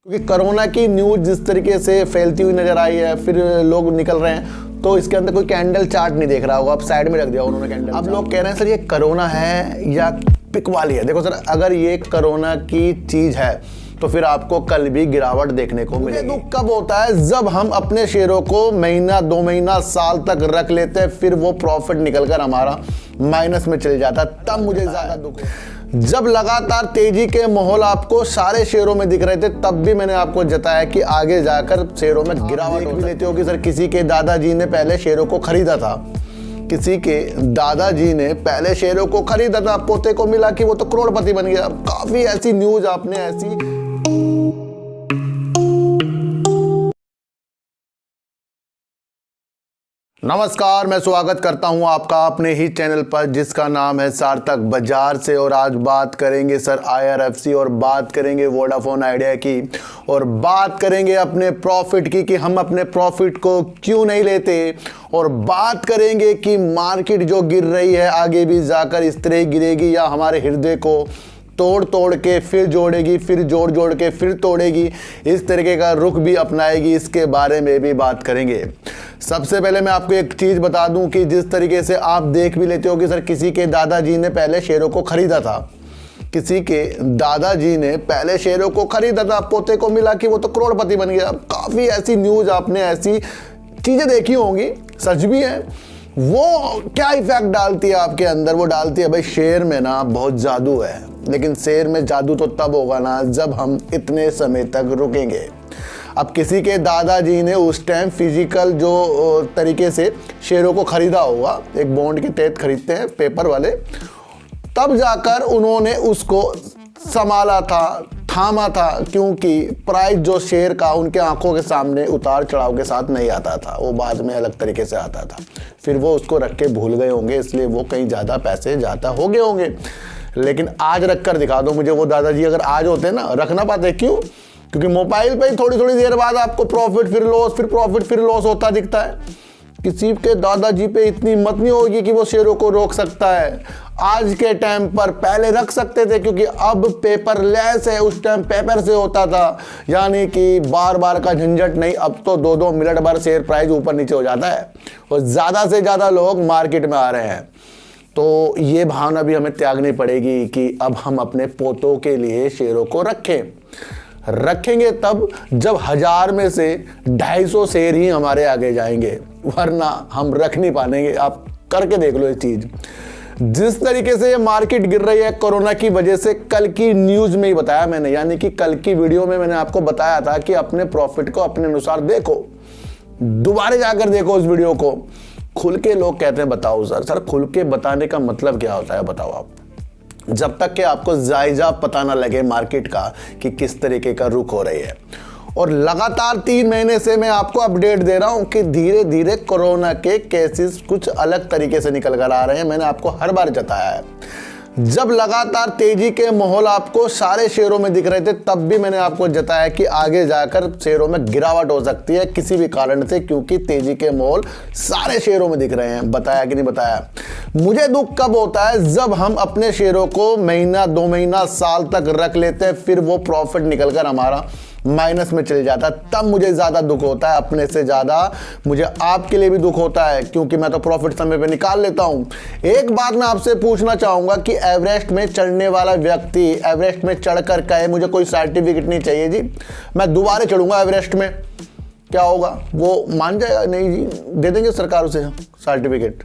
क्योंकि कोरोना की न्यूज़ जिस तरीके से फैलती हुई नजर आई है, फिर लोग निकल रहे हैं तो इसके अंदर कोई कैंडल चार्ट नहीं देख रहा होगा, अब साइड में रख दिया उन्होंने कैंडल। अब लोग कह रहे हैं सर ये कोरोना है या पिक वाली है। देखो सर, अगर ये कोरोना की चीज़ है तो फिर आपको कल भी गिरावट देखने को मिलेगी। दुख कब होता है? जब हम अपने शेयरों को महीना, 2 महीना, साल तक रख लेते हैं, फिर वो प्रॉफिट निकलकर हमारा माइनस में चल जाता है, तब मुझे ज़्यादा दुख है। जब लगातार तेजी के माहौल आपको सारे शेयरों में दिख रहे थे, तब भी मैंने आपको जताया कि आगे जाकर शेयरों में गिरावट भी लेते हो कि सर किसी के दादाजी ने पहले शेयरों को खरीदा था, किसी के दादाजी ने पहले शेयरों को खरीदा था, पोते को मिला कि वो तो करोड़पति बन गया। काफी ऐसी न्यूज आपने ऐसी नमस्कार, मैं स्वागत करता हूं आपका अपने ही चैनल पर जिसका नाम है सार्थक बाजार से। और आज बात करेंगे सर IRFC और बात करेंगे वोडाफोन आइडिया की और बात करेंगे अपने प्रॉफिट की कि हम अपने प्रॉफिट को क्यों नहीं लेते, और बात करेंगे कि मार्केट जो गिर रही है आगे भी जाकर इस तरह गिरेगी या हमारे हृदय को तोड़ तोड़ के फिर जोड़ेगी, फिर जोड़ जोड़ के फिर तोड़ेगी, इस तरीके का रुख भी अपनाएगी। इसके बारे में भी बात करेंगे। सबसे पहले मैं आपको एक चीज़ बता दूं कि जिस तरीके से आप देख भी लेते हो कि सर किसी के दादाजी ने पहले शेयरों को खरीदा था, किसी के दादाजी ने पहले शेयरों को खरीदा था, पोते को मिला कि वो तो करोड़पति बन गया। काफ़ी ऐसी न्यूज़ आपने ऐसी चीज़ें देखी होंगी, सच भी है। वो क्या इफेक्ट डालती है आपके अंदर? वो डालती है भाई शेयर में ना बहुत जादू है, लेकिन शेयर में जादू तो तब होगा ना जब हम इतने समय तक रुकेंगे। अब किसी के दादाजी ने उस टाइम फिजिकल जो तरीके से शेयरों को खरीदा होगा, एक बॉन्ड के तहत खरीदते हैं पेपर वाले, तब जाकर उन्होंने उसको संभाला था, थामा था, क्योंकि प्राइस जो शेयर का उनके आंखों के सामने उतार चढ़ाव के साथ नहीं आता था, वो बाद में अलग तरीके से आता था। फिर वो उसको रख के भूल गए होंगे, इसलिए वो कहीं ज़्यादा पैसे जाता हो गए होंगे। लेकिन आज रख कर दिखा दो मुझे वो दादाजी, अगर आज होते ना, रख ना पाते। क्यों? क्योंकि मोबाइल पे ही थोड़ी थोड़ी देर बाद आपको प्रॉफिट फिर लॉस, फिर प्रॉफिट फिर लॉस होता दिखता है। किसी के दादाजी पे इतनी हिम्मत नहीं होगी कि वो शेयरों को रोक सकता है। आज के टाइम पर पहले रख सकते थे क्योंकि अब पेपर लेस है, उस टाइम पेपर से होता था, यानी कि बार बार का झंझट नहीं। अब तो 2-2 मिनट भर शेयर प्राइस ऊपर नीचे हो जाता है और ज़्यादा से ज़्यादा लोग मार्केट में आ रहे हैं। तो ये भावना भी हमें त्यागनी पड़ेगी कि अब हम अपने पोतों के लिए शेयरों को रखेंगे तब जब 1000 में से 250 शेयर ही हमारे आगे जाएंगे, वरना हम रख नहीं पाएंगे। आप करके देख लो ये चीज़। जिस तरीके से ये मार्केट गिर रही है कोरोना की वजह से, कल की न्यूज़ में ही बताया मैंने, यानी कि कल की वीडियो में मैंने आपको बताया था कि अपने प्रॉफिट को अपने अनुसार देखो, दोबारा जाकर देखो उस वीडियो को। खुल के लोग कहते हैं बताओ सर खुल के बताने का मतलब क्या होता है बताओ आप? जब तक कि आपको जायजा पता ना लगे मार्केट का कि किस तरीके का रुख हो रही है। और लगातार 3 महीने से मैं आपको अपडेट दे रहा हूं कि धीरे धीरे कोरोना के केसेस कुछ अलग तरीके से निकल कर आ रहे हैं। मैंने आपको हर बार जताया है, जब लगातार तेजी के माहौल आपको सारे शेयरों में दिख रहे थे, तब भी मैंने आपको जताया कि आगे जाकर शेयरों में गिरावट हो सकती है किसी भी कारण से, क्योंकि तेजी के माहौल सारे शेयरों में दिख रहे हैं। बताया कि नहीं बताया? मुझे दुख कब होता है? जब हम अपने शेयरों को महीना, 2 महीना, साल तक रख लेते हैं, फिर वो प्रॉफिट निकलकर हमारा माइनस में चल जाता है, तब मुझे ज़्यादा दुख होता है। अपने से ज़्यादा मुझे आपके लिए भी दुख होता है, क्योंकि मैं तो प्रॉफिट समय पे निकाल लेता हूँ। एक बात मैं आपसे पूछना चाहूँगा कि एवरेस्ट में चढ़ने वाला व्यक्ति एवरेस्ट में चढ़कर कहे मुझे कोई सर्टिफिकेट नहीं चाहिए जी, मैं दोबारा चढ़ूँगा एवरेस्ट में, क्या होगा? वो मान जाएगा? नहीं जी, दे देंगे सरकार उसे सर्टिफिकेट,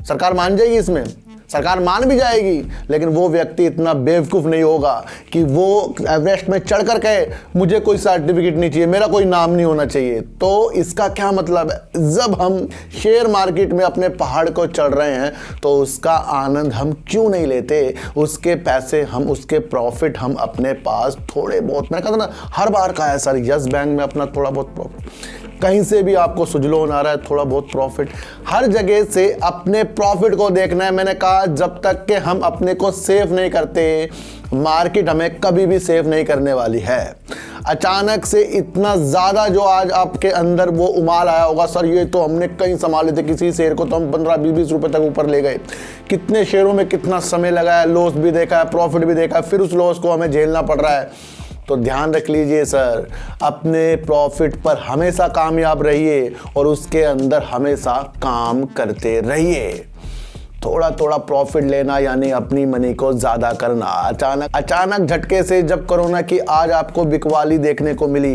सरकार मान जाएगी इसमें, सरकार मान भी जाएगी, लेकिन वो व्यक्ति इतना बेवकूफ़ नहीं होगा कि वो एवरेस्ट में चढ़कर कहे मुझे कोई सर्टिफिकेट नहीं चाहिए, मेरा कोई नाम नहीं होना चाहिए। तो इसका क्या मतलब है? जब हम शेयर मार्केट में अपने पहाड़ को चढ़ रहे हैं तो उसका आनंद हम क्यों नहीं लेते? उसके पैसे हम, उसके प्रॉफिट हम अपने पास थोड़े बहुत, मैंने कहा था ना हर बार कहा है सर, यस बैंक में अपना थोड़ा बहुत प्रॉफिट, कहीं से भी आपको सुजलोन आ रहा है थोड़ा बहुत प्रॉफिट, हर जगह से अपने प्रॉफिट को देखना है। मैंने कहा जब तक कि हम अपने को सेफ नहीं करते, मार्केट हमें कभी भी सेफ नहीं करने वाली है। अचानक से इतना ज़्यादा जो आज आपके अंदर वो उमाल आया होगा, सर ये तो हमने कहीं संभाले थे, किसी शेयर को तो हम 15-20 रुपए तक ऊपर ले गए, कितने शेयरों में कितना समय लगाया, लॉस भी देखा है, प्रॉफिट भी देखा है, फिर उस लॉस को हमें झेलना पड़ रहा है। तो ध्यान रख लीजिए सर, अपने प्रॉफिट पर हमेशा कामयाब रहिए और उसके अंदर हमेशा काम करते रहिए। थोड़ा थोड़ा प्रॉफिट लेना यानी अपनी मनी को ज़्यादा करना। अचानक झटके से जब कोरोना की आज आपको बिकवाली देखने को मिली,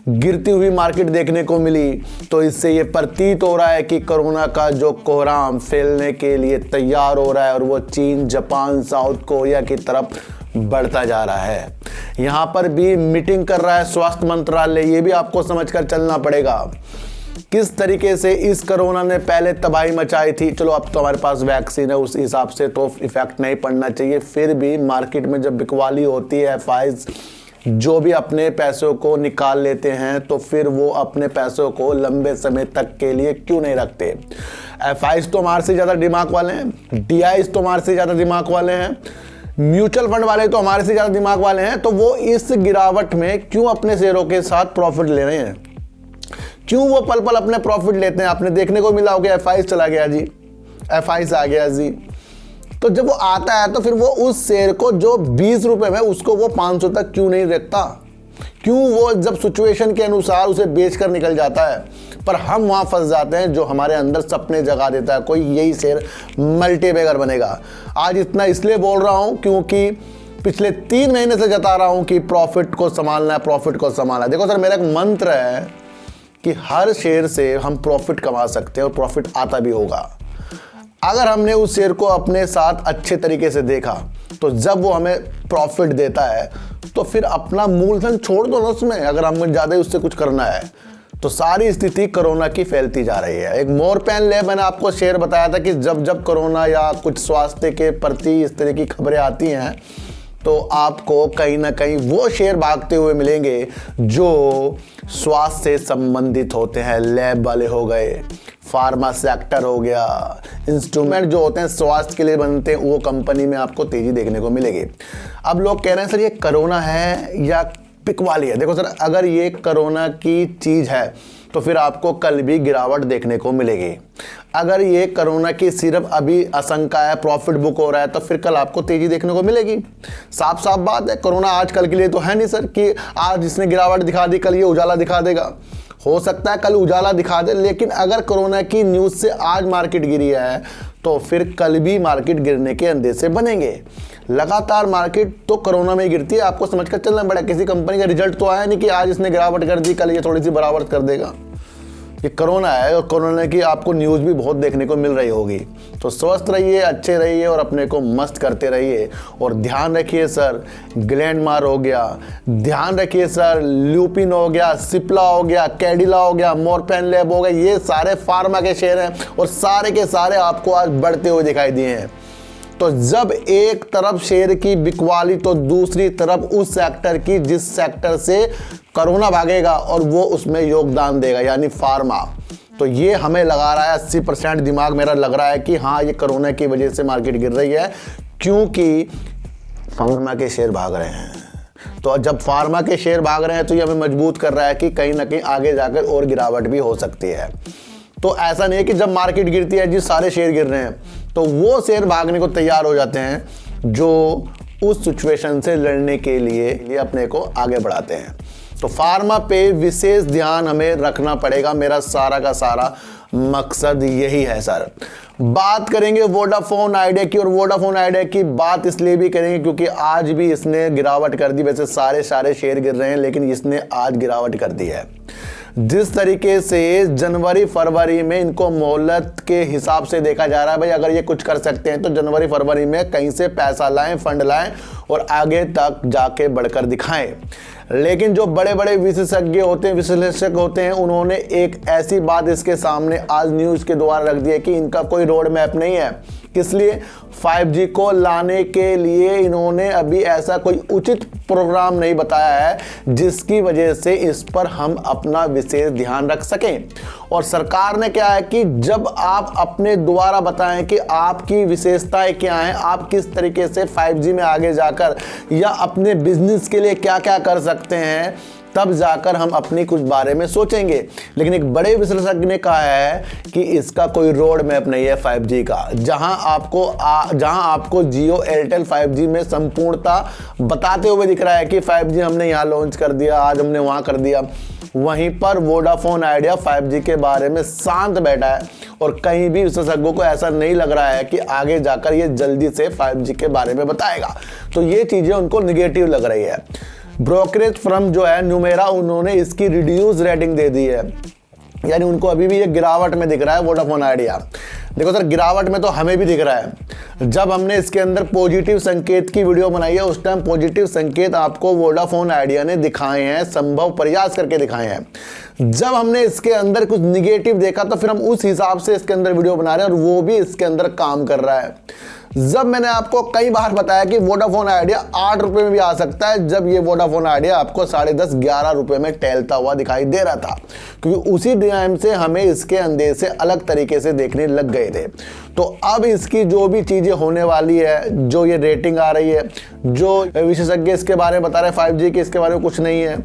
गिरती हुई मार्केट देखने को मिली, तो इससे ये प्रतीत हो रहा है कि कोरोना का जो कोहराम फैलने के लिए तैयार हो रहा है और वो चीन, जापान, साउथ कोरिया की तरफ बढ़ता जा रहा है। यहाँ पर भी मीटिंग कर रहा है स्वास्थ्य मंत्रालय, ये भी आपको समझकर चलना पड़ेगा। किस तरीके से इस कोरोना ने पहले तबाही मचाई थी, चलो अब तो हमारे पास वैक्सीन है, उस हिसाब से तो इफेक्ट नहीं पड़ना चाहिए। फिर भी मार्केट में जब बिकवाली होती है, एफआईज जो भी अपने पैसों को निकाल लेते हैं, तो फिर वो अपने पैसों को लंबे समय तक के लिए क्यों नहीं रखते। एफआईज तो हमारे से ज़्यादा दिमाग वाले हैं, डीआईज तो हमारे से ज़्यादा दिमाग वाले हैं, म्यूचुअल फंड वाले तो हमारे से ज़्यादा दिमाग वाले हैं, तो वो इस गिरावट में क्यों अपने शेयरों के साथ प्रॉफिट ले रहे हैं, क्यों वो पल पल अपने प्रॉफिट लेते हैं। आपने देखने को मिला होगा एफआईज चला गया जी, एफआईज आ गया जी, तो जब वो आता है तो फिर वो उस शेयर को जो 20 रुपए में उसको वो 500 तक क्यों नहीं रखता, क्यों वो जब सिचुएशन के अनुसार उसे बेचकर निकल जाता है। पर हम वहाँ फंस जाते हैं, जो हमारे अंदर सपने जगा देता है कोई यही शेयर मल्टीबैगर बनेगा। आज इतना इसलिए बोल रहा हूँ क्योंकि पिछले 3 महीने से जता रहा हूँ कि प्रॉफिट को संभालना है, प्रॉफिट को संभालना है। देखो सर, मेरा एक मंत्र है कि हर शेयर से हम प्रॉफिट कमा सकते हैं और प्रॉफिट आता भी होगा अगर हमने उस शेयर को अपने साथ अच्छे तरीके से देखा। तो जब वो हमें प्रॉफिट देता है तो फिर अपना मूलधन छोड़ दो ना उसमें, अगर हमें ज़्यादा उससे कुछ करना है। तो सारी स्थिति कोरोना की फैलती जा रही है। एक मोरपैन लैब मैंने आपको शेयर बताया था कि जब जब कोरोना या कुछ स्वास्थ्य के प्रति इस तरह की खबरें आती हैं तो आपको कहीं ना कहीं वो शेयर भागते हुए मिलेंगे जो स्वास्थ्य से संबंधित होते हैं। लैब वाले हो गए, फार्मा सेक्टर हो गया, इंस्ट्रूमेंट जो होते हैं स्वास्थ्य के लिए बनते हैं, वो कंपनी में आपको तेजी देखने को मिलेगी। अब लोग कह रहे हैं सर ये कोरोना है या बिकवाली है। देखो सर, अगर ये कोरोना की चीज़ है तो फिर आपको कल भी गिरावट देखने को मिलेगी। अगर ये कोरोना की सिर्फ अभी आशंका है, प्रॉफिट बुक हो रहा है, तो फिर कल आपको तेजी देखने को मिलेगी। साफ साफ बात है, कोरोना आज कल के लिए तो है नहीं सर कि आज इसने गिरावट दिखा दी कल ये उजाला दिखा देगा। हो सकता है कल उजाला दिखा दे, लेकिन अगर कोरोना की न्यूज़ से आज मार्केट गिरी है तो फिर कल भी मार्केट गिरने के अंदेशे बनेंगे। लगातार मार्केट तो कोरोना में ही गिरती है, आपको समझकर चलना पड़ेगा। किसी कंपनी का रिजल्ट तो आया नहीं कि आज इसने गिरावट कर दी कल ये थोड़ी सी बराबर कर देगा। ये कोरोना है और कोरोना की आपको न्यूज़ भी बहुत देखने को मिल रही होगी। तो स्वस्थ रहिए, अच्छे रहिए और अपने को मस्त करते रहिए। और ध्यान रखिए सर, ग्लैंडमार हो गया, ध्यान रखिए सर, ल्यूपिन हो गया, सिप्ला हो गया, कैडिला हो गया, मोरपैन लैब हो गया, ये सारे फार्मा के शेयर हैं और सारे के सारे आपको आज बढ़ते हुए दिखाई दिए हैं। तो जब एक तरफ शेयर की बिकवाली तो दूसरी तरफ उस सेक्टर की जिस सेक्टर से कोरोना भागेगा और वो उसमें योगदान देगा, यानी फार्मा। तो ये हमें लगा रहा है 80% दिमाग मेरा लग रहा है कि हाँ ये कोरोना की वजह से मार्केट गिर रही है, क्योंकि फार्मा के शेयर भाग रहे हैं। तो जब फार्मा के शेयर भाग रहे हैं तो ये हमें मजबूत कर रहा है कि कहीं ना कहीं आगे जाकर और गिरावट भी हो सकती है। तो ऐसा नहीं है कि जब मार्केट गिरती है जी सारे शेयर गिर रहे हैं, तो वो शेयर भागने को तैयार हो जाते हैं जो उस सिचुएशन से लड़ने के लिए अपने को आगे बढ़ाते हैं। तो फार्मा पे विशेष ध्यान हमें रखना पड़ेगा, मेरा सारा का सारा मकसद यही है सर। बात करेंगे वोडाफोन आइडिया की, और वोडाफोन आइडिया की बात इसलिए भी करेंगे क्योंकि आज भी इसने गिरावट कर दी। वैसे सारे शेयर गिर रहे हैं, लेकिन इसने आज गिरावट कर दी है। जिस तरीके से जनवरी फरवरी में इनको मोहलत के हिसाब से देखा जा रहा है, भाई अगर ये कुछ कर सकते हैं तो जनवरी फरवरी में कहीं से पैसा लाएं, फंड लाएं और आगे तक जाके बढ़कर दिखाएं। लेकिन जो बड़े बड़े विशेषज्ञ होते हैं, विश्लेषक होते हैं, उन्होंने एक ऐसी बात इसके सामने आज न्यूज़ के द्वारा रख दी है कि इनका कोई रोड मैप नहीं है। किस लिए? 5G को लाने के लिए इन्होंने अभी ऐसा कोई उचित प्रोग्राम नहीं बताया है जिसकी वजह से इस पर हम अपना विशेष ध्यान रख सकें। और सरकार ने क्या है कि जब आप अपने द्वारा बताएं कि आपकी विशेषताएं क्या हैं, आप किस तरीके से 5G में आगे जाकर या अपने बिजनेस के लिए क्या क्या कर सकते हैं, तब जाकर हम अपनी कुछ बारे में सोचेंगे। लेकिन एक बड़े विशेषज्ञ ने कहा है कि इसका कोई रोड मैप नहीं है 5G का। जहां आपको जियो एयरटेल 5G में संपूर्णता बताते हुए दिख रहा है कि 5G हमने यहाँ लॉन्च कर दिया, आज हमने वहां कर दिया, वहीं पर वोडाफोन आइडिया 5G के बारे में शांत बैठा है और कहीं भी विशेषज्ञों को ऐसा नहीं लग रहा है कि आगे जाकर ये जल्दी से 5G के बारे में बताएगा। तो ये चीजें उनको निगेटिव लग रही है। ब्रोकरेज फर्म जो है न्यूमेरा, उन्होंने इसकी रिड्यूस रेटिंग दे दी है, यानी उनको अभी भी ये गिरावट में दिख रहा है वोडाफोन आइडिया। देखो सर, गिरावट में तो हमें भी दिख रहा है। जब हमने इसके अंदर पॉजिटिव संकेत की वीडियो बनाई है, उस टाइम पॉजिटिव संकेत आपको वोडाफोन आइडिया ने दिखाए हैं, संभव प्रयास करके दिखाए हैं। जब हमने इसके अंदर कुछ निगेटिव देखा तो फिर हम उस हिसाब से इसके अंदर वीडियो बना रहे हैं और वो भी इसके अंदर काम कर रहा है। जब मैंने आपको कई बार बताया कि वोडाफोन आइडिया 8 रुपए में भी आ सकता है, जब ये वोडाफोन आइडिया आपको 10.5-11 रुपए में टहलता हुआ दिखाई दे रहा था, क्योंकि उसी टाइम से हमें इसके अंदेशे अलग तरीके से देखने लग गए थे। तो अब इसकी जो भी चीजें होने वाली है, जो ये रेटिंग आ रही है, जो विशेषज्ञ इसके बारे में बता रहे हैं 5G के इसके बारे में कुछ नहीं है,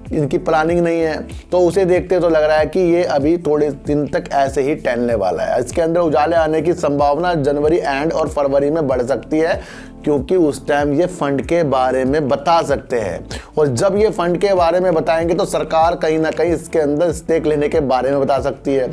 इनकी प्लानिंग नहीं है, तो उसे देखते तो लग रहा है कि ये अभी थोड़े दिन तक ऐसे ही टहलने वाला है। इसके अंदर उजाले आने की संभावना जनवरी एंड और फरवरी में बढ़ सकती है, क्योंकि उस टाइम ये फंड के बारे में बता सकते हैं और जब ये फंड के बारे में बताएंगे तो सरकार कहीं ना कहीं इसके अंदर स्टेक लेने के बारे में बता सकती है।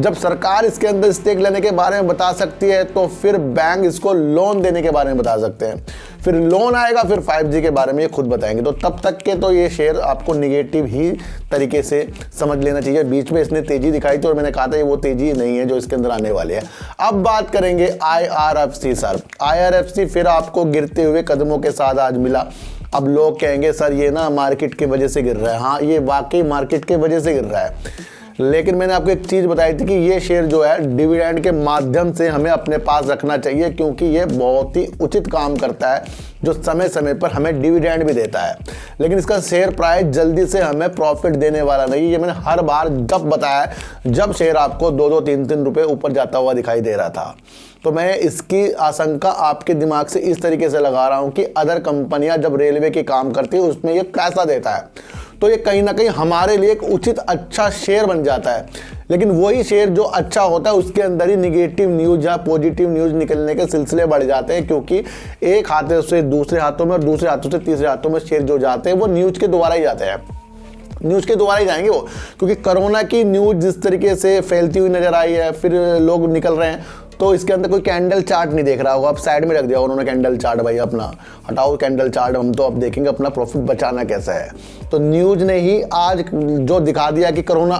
जब सरकार इसके अंदर स्टेक लेने के बारे में बता सकती है तो फिर बैंक इसको लोन देने के बारे में बता सकते हैं, फिर लोन आएगा, फिर 5G के बारे में ये खुद बताएंगे। तो तब तक के तो ये शेयर आपको निगेटिव ही तरीके से समझ लेना चाहिए। बीच में इसने तेजी दिखाई थी और मैंने कहा था ये वो तेजी नहीं है जो इसके अंदर आने वाली है। अब बात करेंगे IRFC। सर, IRFC फिर आपको गिरते हुए कदमों के साथ आज मिला। अब लोग कहेंगे सर ये ना मार्केट की वजह से गिर रहा है। हाँ, ये वाकई मार्केट की वजह से गिर रहा है, लेकिन मैंने आपको एक चीज़ बताई थी कि ये शेयर जो है डिविडेंड के माध्यम से हमें अपने पास रखना चाहिए, क्योंकि ये बहुत ही उचित काम करता है, जो समय समय पर हमें डिविडेंड भी देता है। लेकिन इसका शेयर प्राइस जल्दी से हमें प्रॉफिट देने वाला नहीं। ये मैंने हर बार जब बताया, जब शेयर आपको 2-2, 3-3 रुपये ऊपर जाता हुआ दिखाई दे रहा था। तो मैं इसकी आशंका आपके दिमाग से इस तरीके से लगा रहा हूं कि अदर कंपनियां जब रेलवे के काम करती है उसमें ये कैसा देता है, तो ये कहीं ना कहीं हमारे लिए एक उचित अच्छा शेयर बन जाता है। लेकिन वही शेयर जो अच्छा होता है उसके अंदर ही निगेटिव न्यूज या पॉजिटिव न्यूज निकलने के सिलसिले बढ़ जाते हैं, क्योंकि एक हाथों से दूसरे हाथों में और दूसरे हाथों से तीसरे हाथों में शेयर जो जाते हैं वो न्यूज के द्वारा ही जाते हैं, न्यूज़ के द्वारा ही जाएंगे वो। क्योंकि कोरोना की न्यूज़ जिस तरीके से फैलती हुई नजर आई है, फिर लोग निकल रहे हैं, तो इसके अंदर कोई कैंडल चार्ट नहीं देख रहा होगा, अब साइड में रख दिया उन्होंने कैंडल चार्ट। भाई अपना हटाओ कैंडल चार्ट, हम तो अब देखेंगे अपना प्रॉफिट बचाना कैसा है। तो न्यूज़ ने ही आज जो दिखा दिया कि कोरोना,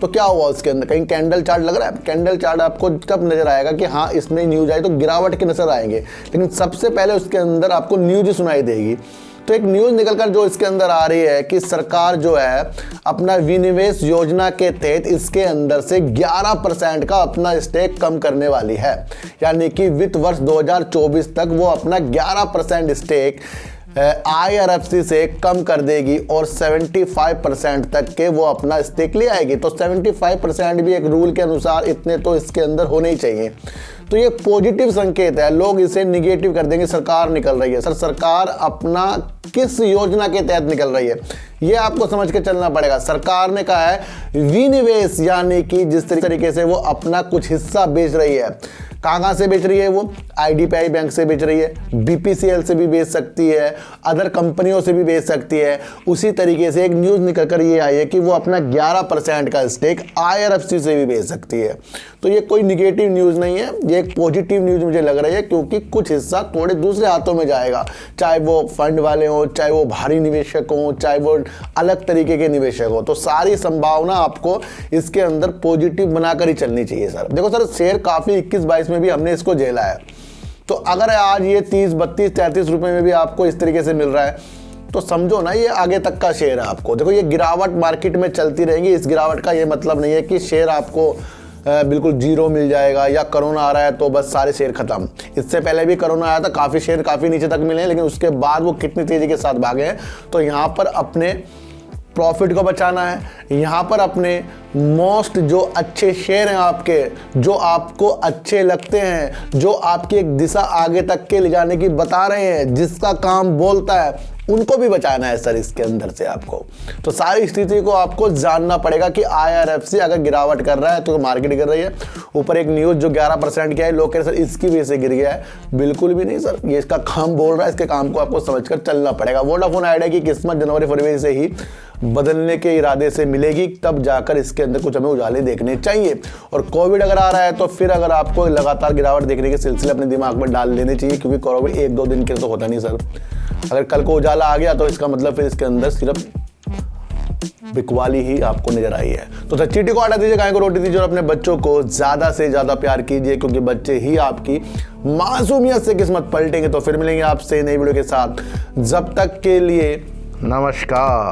तो क्या हुआ उसके अंदर, कहीं कैंडल चार्ट लग रहा है? कैंडल चार्ट आपको कब नजर आएगा कि हाँ इसमें न्यूज़ आई तो गिरावट के नजर आएंगे, लेकिन सबसे पहले उसके अंदर आपको न्यूज़ सुनाई देगी। तो एक न्यूज़ निकलकर जो इसके अंदर आ रही है कि सरकार जो है अपना विनिवेश योजना के तहत इसके अंदर से 11% का अपना स्टेक कम करने वाली है, यानी कि वित्त वर्ष 2024 तक वो अपना 11% स्टेक IRFC से कम कर देगी और 75% तक के वो अपना स्टेक ले आएगी। तो 75% भी एक रूल के अनुसार इतने तो इसके अंदर होने ही चाहिए। तो ये पॉजिटिव संकेत है, लोग इसे निगेटिव कर देंगे सरकार निकल रही है। सर, सरकार अपना किस योजना के तहत निकल रही है ये आपको समझ के चलना पड़ेगा। सरकार ने कहा है विनिवेश, यानी कि जिस तरीके से वो अपना कुछ हिस्सा बेच रही है, कहाँ से बेच रही है वो? IDPI बैंक से बेच रही है, BPCL से भी बेच सकती है, अदर कंपनियों से भी बेच सकती है। उसी तरीके से एक न्यूज़ निकल कर ये आई है कि वो अपना 11% का स्टेक IRFC से भी बेच सकती है। तो ये कोई निगेटिव न्यूज़ नहीं है, ये एक पॉजिटिव न्यूज़ मुझे लग रही है, क्योंकि कुछ हिस्सा थोड़े दूसरे हाथों में जाएगा, चाहे वो फंड वाले हों, चाहे वो भारी निवेशक हों, चाहे वो अलग तरीके के निवेशक हो। तो सारी संभावना आपको इसके अंदर पॉजिटिव बनाकर ही चलनी चाहिए। सर देखो सर, शेयर काफ़ी 21-22 में भी हमने इसको झेला है, तो अगर आज ये 30, 32, 33 रुपए में भी आपको इस तरीके से मिल रहा है तो समझो ना ये आगे तक का शेयर है आपको। देखो ये गिरावट मार्केट में चलती रहेगी, इस गिरावट का ये मतलब नहीं है कि शेयर आपको बिल्कुल जीरो मिल जाएगा या कोरोना आ रहा है तो बस सारे शेयर खत्म। इससे पहले भी कोरोना आया था, काफ़ी शेयर काफ़ी नीचे तक मिले हैं, लेकिन उसके बाद वो कितनी तेज़ी के साथ भागे हैं। तो यहाँ पर अपने प्रॉफिट को बचाना है, यहाँ पर अपने मोस्ट जो अच्छे शेयर हैं आपके, जो आपको अच्छे लगते हैं, जो आपकी एक दिशा आगे तक के ले जाने की बता रहे हैं, जिसका काम बोलता है, उनको भी बचाना है सर इसके अंदर से आपको। तो सारी स्थिति को आपको जानना पड़ेगा कि IRFC अगर गिरावट कर रहा है तो मार्केट गिर रही है। ऊपर एक न्यूज़ जो 11% की है, लोग कह रहे सर इसकी वजह से गिर गया है, बिल्कुल भी नहीं सर, ये इसका काम बोल रहा है, इसके काम को आपको समझकर चलना पड़ेगा। वोडाफोन आइडिया की किस्मत जनवरी फरवरी से ही बदलने के इरादे से मिलेगी, तब जाकर इसके अंदर कुछ हमें उजाले देखने चाहिए। और कोविड अगर आ रहा है तो फिर अगर आपको लगातार गिरावट देखने के सिलसिले अपने दिमाग में डाल लेने चाहिए, क्योंकि कोविड 1-2 दिन के तो होता नहीं सर। अगर कल को उजाला आ गया तो इसका मतलब फिर इसके अंदर सिर्फ बिकवाली ही आपको नजर आई है। तो चीटी को हटा दीजिए, गाय को रोटी दीजिए और अपने बच्चों को ज्यादा से ज्यादा प्यार कीजिए, क्योंकि बच्चे ही आपकी मासूमियत से किस्मत पलटेंगे। तो फिर मिलेंगे आपसे नई वीडियो के साथ, जब तक के लिए नमस्कार।